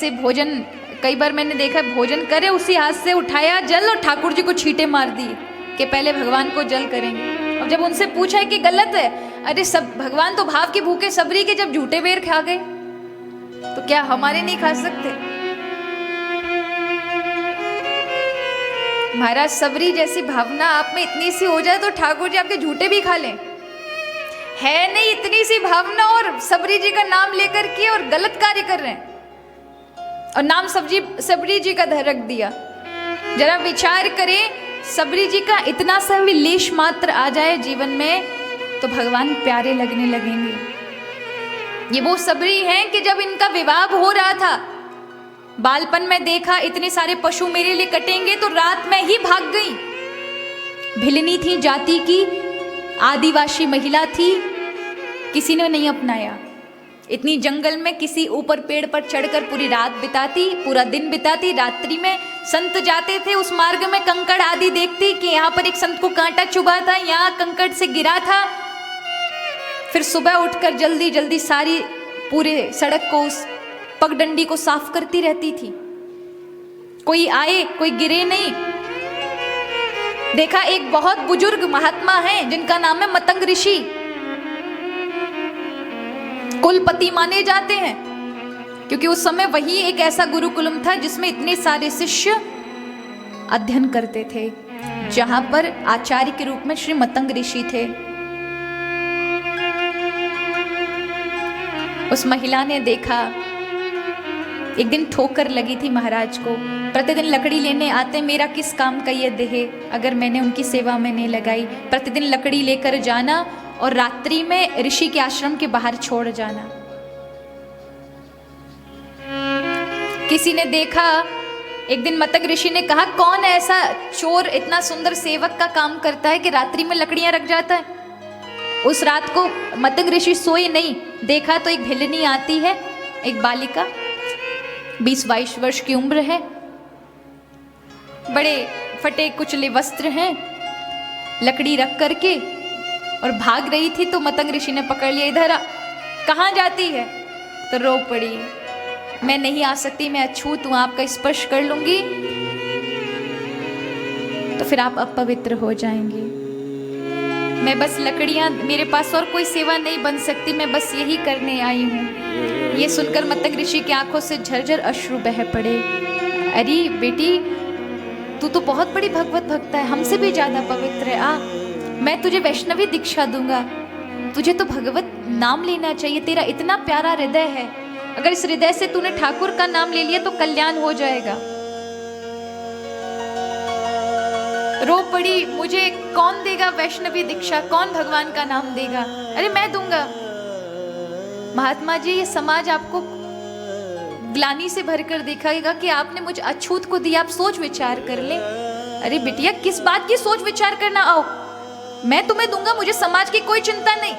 से भोजन, कई बार मैंने देखा भोजन करे उसी हाथ से उठाया जल और ठाकुर जी को छींटे मार दिए कि पहले भगवान को जल करेंगे। और जब उनसे पूछा है कि गलत है, अरे सब भगवान तो भाव के भूखे सबरी के जब झूठे बेर खा गए तो क्या हमारे नहीं खा सकते? महाराज सबरी जैसी भावना आप में इतनी सी हो जाए तो ठाकुर जी आपके झूठे भी खा लें। है नहीं इतनी सी भावना और सबरी जी का नाम लेकर के और गलत कार्य कर रहे हैं और नाम सबरी जी का रख दिया। जरा विचार करें, सबरी जी का इतना सा भी लेश मात्र आ जाए जीवन में तो भगवान प्यारे लगने लगेंगे। ये वो सबरी हैं कि जब इनका विवाह हो रहा था, बालपन में देखा इतने सारे पशु मेरे लिए कटेंगे तो रात में ही भाग गई। भिलनी थी जाति की, आदिवासी महिला थी, किसी ने नहीं अपनाया। इतनी जंगल में किसी ऊपर पेड़ पर चढ़कर पूरी रात बिताती, पूरा दिन बिताती। रात्रि में संत जाते थे उस मार्ग में, कंकड़ आदि देखती कि यहाँ पर एक संत को कांटा चुभा था, यहाँ कंकड़ से गिरा था। फिर सुबह उठकर जल्दी जल्दी सारी पूरे सड़क को, उस पगडंडी को साफ करती रहती थी। कोई आए, कोई गिरे नहीं। देखा एक बहुत बुजुर्ग महात्मा है जिनका नाम है मतंग ऋषि, कुलपति माने जाते हैं, क्योंकि उस समय वही एक ऐसा गुरुकुलम था जिसमें इतने सारे शिष्य अध्ययन करते थे, जहां पर आचार्य के रूप में श्री मतंग ऋषि थे। उस महिला ने देखा एक दिन ठोकर लगी थी महाराज को। प्रतिदिन लकड़ी लेने आते, मेरा किस काम का ये देह अगर मैंने उनकी सेवा में नहीं लगाई। प्रतिदिन लकड़ी लेकर जाना और रात्रि में ऋषि के आश्रम के बाहर छोड़ जाना। किसी ने देखा, एक दिन मतंग ऋषि ने कहा, कौन ऐसा चोर इतना सुंदर सेवक का काम करता है कि रात्रि में लकड़ियां रख जाता है। उस रात को मतंग ऋषि सोए नहीं। देखा तो एक भिलनी आती है, एक बालिका 20-22 वर्ष की उम्र है, बड़े फटे कुचले वस्त्र हैं, लकड़ी रख करके और भाग रही थी। तो मतंग ऋषि ने पकड़ लिया, इधर आ, कहाँ जाती है? तो रो पड़ी, मैं नहीं आ सकती, मैं अछूत हूं, आपका स्पर्श कर लूंगी तो फिर आप अपवित्र हो जाएंगे। मैं बस लकड़ियां, मेरे पास और कोई सेवा नहीं बन सकती, मैं बस यही करने आई हूँ। ये सुनकर मतंग ऋषि की आंखों से झरझर अश्रु बह पड़े। अरे बेटी, तू तो बहुत बड़ी भगवत भक्त है, हमसे भी ज्यादा पवित्र है। आ, मैं तुझे वैष्णवी दीक्षा दूंगा। तुझे तो भगवत नाम लेना चाहिए, तेरा इतना प्यारा हृदय है। अगर इस हृदय से तूने ठाकुर का नाम ले लिया तो कल्याण हो जाएगा। रो पड़ी, मुझे कौन देगा वैष्णवी दीक्षा, कौन भगवान का नाम देगा? अरे मैं दूंगा। महात्मा जी, ये समाज आपको ग्लानि से भरकर दिखाएगा कि आपने मुझे अछूत को दिया, आप सोच विचार कर ले। अरे बिटिया, किस बात की सोच विचार करना? आओ, मैं तुम्हें दूंगा, मुझे समाज की कोई चिंता नहीं।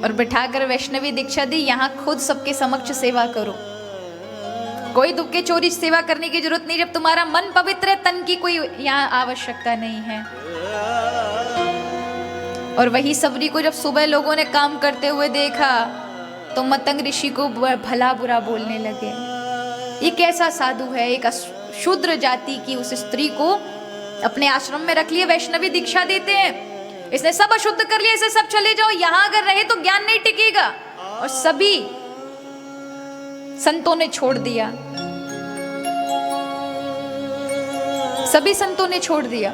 और बिठाकर वैष्णवी दीक्षा दी। यहाँ खुद सबके समक्ष सेवा करो, कोई दुख के चोरी सेवा करने की जरूरत नहीं। जब तुम्हारा मन पवित्र है, तन की कोई यहाँ आवश्यकता नहीं है। और वही सबरी को जब सुबह लोगों ने काम करते हुए देखा तो मतंग ऋषि को भला बुरा बोलने लगे। ये कैसा साधु है, एक शूद्र जाति की उस स्त्री को अपने आश्रम में रख लिया, वैष्णवी दीक्षा देते हैं, इसने सब अशुद्ध कर लिया, इसे सब चले जाओ, यहाँ अगर रहे तो ज्ञान नहीं टिकेगा। और सभी संतों ने छोड़ दिया, सभी संतों ने छोड़ दिया।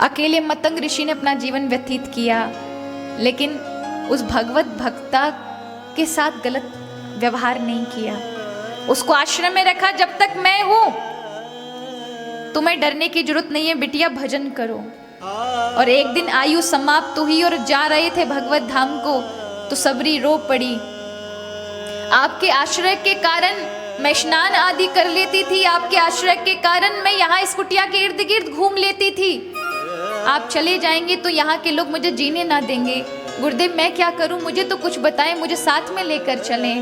अकेले मतंग ऋषि ने अपना जीवन व्यतीत किया, लेकिन उस भगवत भक्ता के साथ गलत व्यवहार नहीं किया। उसको आश्रम में रखा, जब तक मैं हूं तुम्हें डरने की जरूरत नहीं है बिटिया, भजन करो। और एक दिन आयु समाप्त हुई और जा रहे थे भगवत धाम को तो सबरी रो पड़ी। आपके आश्रय के कारण मैं स्नान आदि कर लेती थी, आपके आश्रय के कारण मैं यहाँ इस कुटिया के इर्द गिर्द घूम लेती थी। आप चले जाएंगे तो यहाँ के लोग मुझे जीने ना देंगे। गुरुदेव मैं क्या करूं, मुझे तो कुछ बताएं, मुझे साथ में लेकर चलें।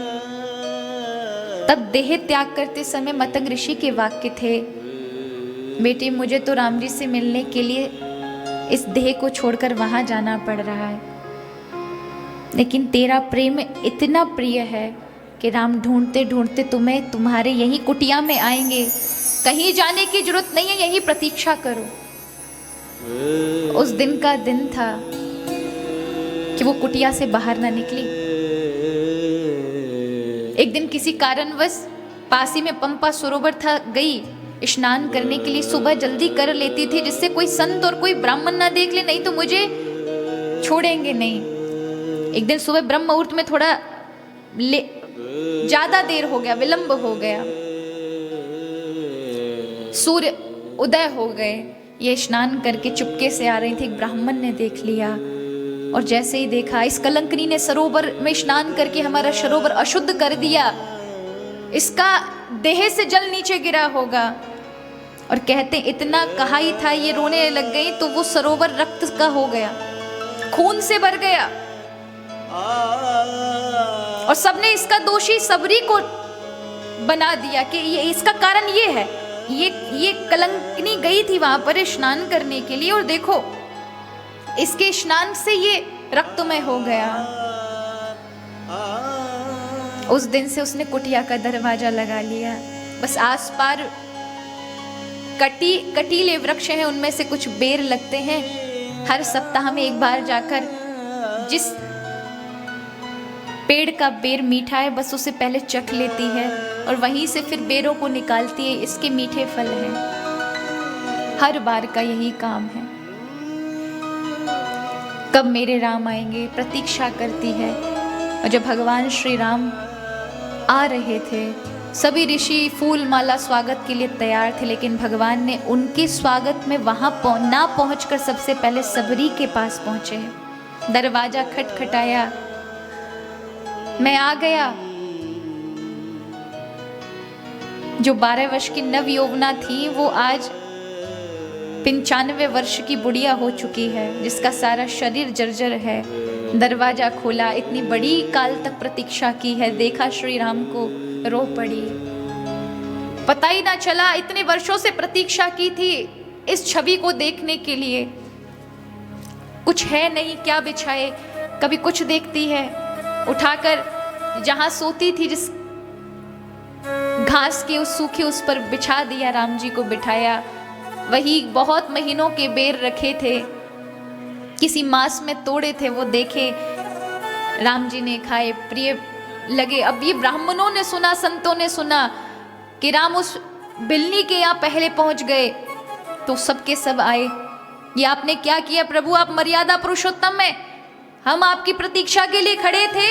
तब देह त्याग करते समय मतंग ऋषि के वाक्य थे, बेटी मुझे तो राम जी से मिलने के लिए इस देह को छोड़कर वहां जाना पड़ रहा है। लेकिन तेरा प्रेम इतना प्रिय है कि राम ढूंढते ढूंढते तुम्हें तुम्हारे यही कुटिया में आएंगे, कहीं जाने की जरूरत नहीं है, यही प्रतीक्षा करो। उस दिन का दिन था कि वो कुटिया से बाहर ना निकली। एक दिन किसी कारणवश पास ही में पंपा सरोवर था, गई स्नान करने के लिए। सुबह जल्दी कर लेती थी जिससे कोई संत और कोई ब्राह्मण ना देख ले, नहीं तो मुझे छोड़ेंगे नहीं। एक दिन सुबह ब्रह्म मुहूर्त में थोड़ा ज्यादा देर हो गया, विलंब हो गया, सूर्य उदय हो गए। ये स्नान करके चुपके से आ रही थी, एक ब्राह्मण ने देख लिया और जैसे ही देखा, इस कलंकनी ने सरोवर में स्नान करके हमारा सरोवर अशुद्ध कर दिया, इसका देह से जल नीचे गिरा होगा। और कहते इतना कहा ही था, ये रोने लग गई तो वो सरोवर रक्त का हो गया, खून से भर गया। और सबने इसका दोषी सबरी को बना दिया कि ये इसका कारण ये है, ये कलंकनी गई थी वहां पर स्नान करने के लिए और देखो इसके स्नान से ये रक्तमय हो गया। उस दिन से उसने कुटिया का दरवाजा लगा लिया। बस आस पार कटीले वृक्ष हैं, उनमें से कुछ बेर लगते हैं। हर सप्ताह में एक बार जाकर जिस पेड़ का बेर मीठा है बस उसे पहले चख लेती है और वहीं से फिर बेरों को निकालती है, इसके मीठे फल हैं। हर बार का यही काम है। कब मेरे राम आएंगे प्रतीक्षा करती है। और जब भगवान श्री राम आ रहे थे, सभी ऋषि फूल माला स्वागत के लिए तैयार थे, लेकिन भगवान ने उनके स्वागत में वहां ना पहुंचकर सबसे पहले सबरी के पास पहुंचे। दरवाजा खटखटाया, मैं आ गया। जो 12 वर्ष की नव यौवना थी वो आज 95 वर्ष की बुढ़िया हो चुकी है, जिसका सारा शरीर जर्जर है। दरवाजा खोला, इतनी बड़ी काल तक प्रतीक्षा की है, देखा श्री राम को, रो पड़ी। पता ही ना चला, इतने वर्षों से प्रतीक्षा की थी इस छवि को देखने के लिए। कुछ है नहीं, क्या बिछाए, कभी कुछ देखती है, उठाकर जहां सोती थी जिस घास की उस सूखी उस पर बिछा दिया, राम जी को बिठाया। वही बहुत महीनों के बेर रखे थे, किसी मास में तोड़े थे, वो देखे, राम जी ने खाए, प्रिय लगे। अब ये ब्राह्मणों ने सुना, संतों ने सुना कि राम उस बिल्ली के यहाँ पहले पहुंच गए, तो सबके सब आए। ये आपने क्या किया प्रभु, आप मर्यादा पुरुषोत्तम हैं, हम आपकी प्रतीक्षा के लिए खड़े थे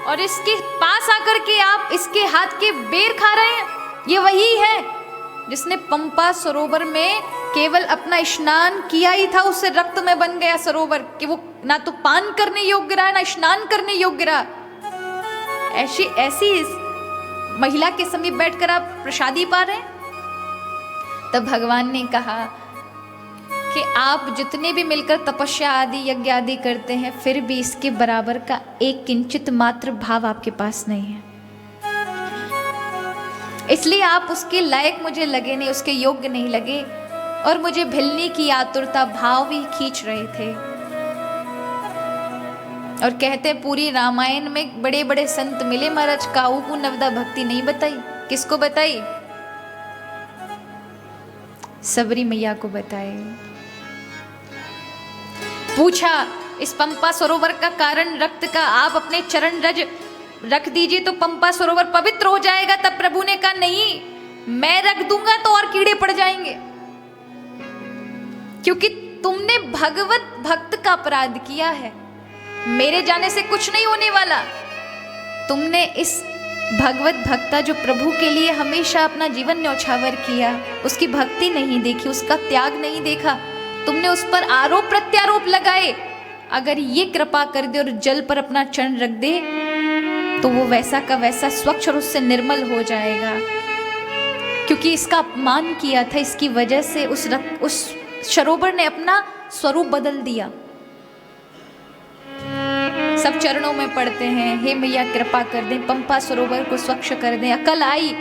और इसके पास आकर के आप इसके हाथ के बेर खा रहे हैं। ये वही है जिसने पंपा सरोवर में केवल अपना स्नान किया ही था, उससे रक्त में बन गया सरोवर कि वो ना तो पान करने योग्य रहा ना स्नान करने योग्य रहा। ऐसी इस महिला के समीप बैठकर आप प्रसादी पा रहे हैं। तब भगवान ने कहा कि आप जितने भी मिलकर तपस्या आदि यज्ञ आदि करते हैं, फिर भी इसके बराबर का एक किंचित मात्र भाव आपके पास नहीं है, इसलिए आप उसके लायक मुझे लगे नहीं, उसके योग्य नहीं लगे, और मुझे भिलने की आतुरता भाव भी खींच रहे थे। और कहते पूरी रामायण में बड़े बड़े संत मिले, महाराज काऊ को नवदा भक्ति नहीं बताई, किसको बताई? सबरी मैया को बताए। पूछा इस पंपा सरोवर का कारण रक्त का, आप अपने चरण रज रख दीजिए तो पंपा सरोवर पवित्र हो जाएगा। तब प्रभु ने कहा नहीं, मैं रख दूंगा तो और कीड़े पड़ जाएंगे, क्योंकि तुमने भगवत भक्त का अपराध किया है, मेरे जाने से कुछ नहीं होने वाला। तुमने इस भगवत भक्ता जो प्रभु के लिए हमेशा अपना जीवन न्यौछावर किया, उसकी भक्ति नहीं देखी, उसका त्याग नहीं देखा, तुमने उस पर आरोप प्रत्यारोप लगाए। अगर ये कृपा कर दे और जल पर अपना चरण रख दे तो वो वैसा का वैसा स्वच्छ और उससे निर्मल हो जाएगा, क्योंकि इसका अपमान किया था, इसकी वजह से उस सरोवर ने अपना स्वरूप बदल दिया। सब चरणों में पढ़ते हैं, हे मैया कृपा कर दें, पंपा सरोवर को स्वच्छ कर दें। अकल आई,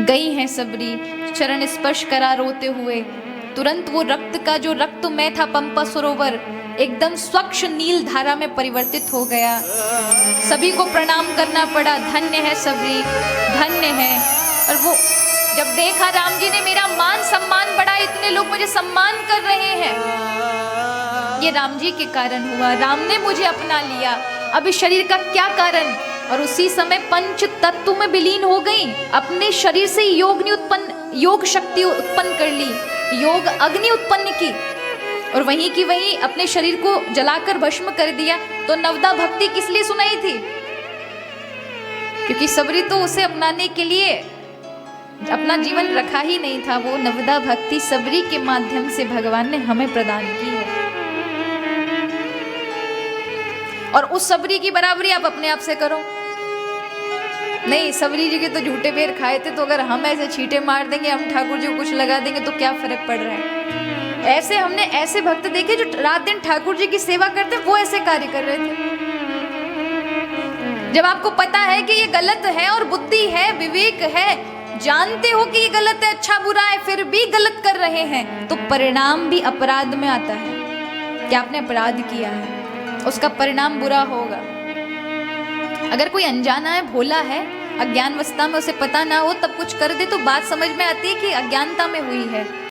गई हैं सबरी, चरण स्पर्श करा रोते हुए, तुरंत वो रक्त का जो रक्तमय था पंपा सरोवर एकदम स्वच्छ नील धारा में परिवर्तित हो गया। सभी को प्रणाम करना पड़ा, धन्य है सबरी, धन्य है। और वो जब देखा राम जी ने मेरा मान सम्मान बढ़ा, इतने लोग मुझे सम्मान कर रहे हैं, ये राम जी के कारण हुआ, राम ने मुझे अपना लिया। अब इस शरीर का क्या कारण? और उसी समय पंच तत्व में विलीन हो गई, अपने शरीर से योग शक्ति उत्पन्न कर ली, योग अग्नि उत्पन्न की, और वहीं की वहीं अपने शरीर को जलाकर भस्म कर दिया। तो नवदा भक्ति किस लिए सुनाई थी? क्योंकि सबरी तो उसे अपनाने के लिए अपना जीवन रखा ही नहीं था। वो नवदा भक्ति सबरी के माध्यम से भगवान ने हमें प्रदान की है। और उस सबरी की बराबरी आप अपने आप से करो। नहीं, सबरी जी के तो झूठे बेर खाए थे, तो अगर हम ऐसे छींटे मार देंगे, हम ठाकुर जी को कुछ लगा देंगे, तो क्या फर्क पड़ रहा है? ऐसे हमने ऐसे भक्त देखे जो रात दिन ठाकुर जी की सेवा करते, वो ऐसे कार्य कर रहे थे। जब आपको पता है कि ये गलत है और बुद्धि है, विवेक है, जानते हो कि ये गलत है, अच्छा बुरा है, फिर भी गलत कर रहे हैं, तो परिणाम भी अपराध में आता है कि आपने अपराध किया है, उसका परिणाम बुरा होगा। अगर कोई अनजाना है, भोला है, अज्ञान अवस्था में उसे पता ना हो, तब कुछ कर दे तो बात समझ में आती है कि अज्ञानता में हुई है।